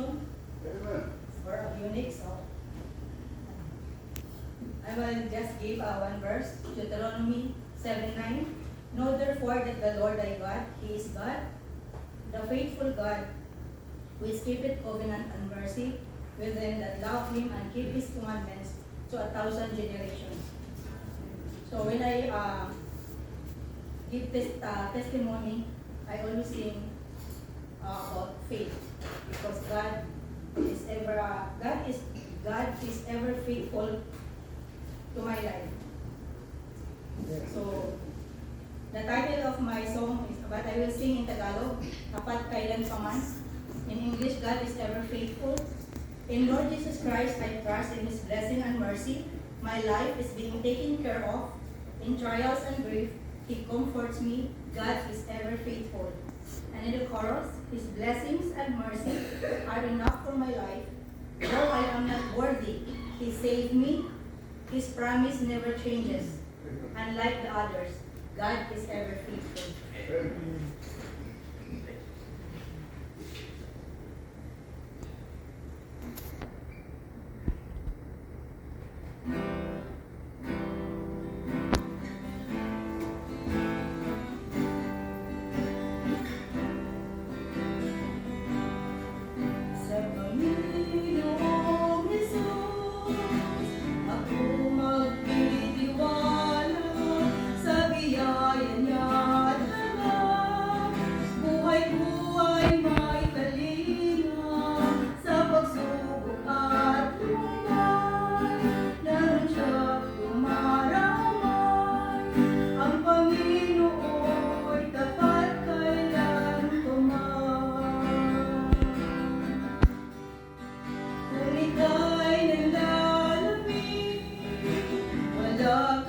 generation Amen. or a unique. So I will just give one verse, Deuteronomy 7:9. Know therefore that the Lord thy God, He is God, the faithful God, which keepeth covenant and mercy with them that love Him and keep His commandments to 1,000 generations. So when I give this testimony, I always sing about faith, because God is ever faithful to my life. So the title of my song is, but I will sing in Tagalog, Tapat Kailan Paman. In English, God is ever faithful. In Lord Jesus Christ, I trust in His blessing and mercy. My life is being taken care of. In trials and grief, He comforts me. God is ever faithful. And in the chorus, His blessings and mercy are enough for my life. Though I am not worthy, He saved me. His promise never changes. Unlike the others, God is ever faithful. Amen. Sa Panginoong Jesus, ako magtitiwala sa biyaya niya at hanap. Buhay ko ay may kalinga sa pagsubok at lumay. Naroon siya tumaramay. Ang Panginoon tapat kailan paman. Kung ika'y nanlalamig, wala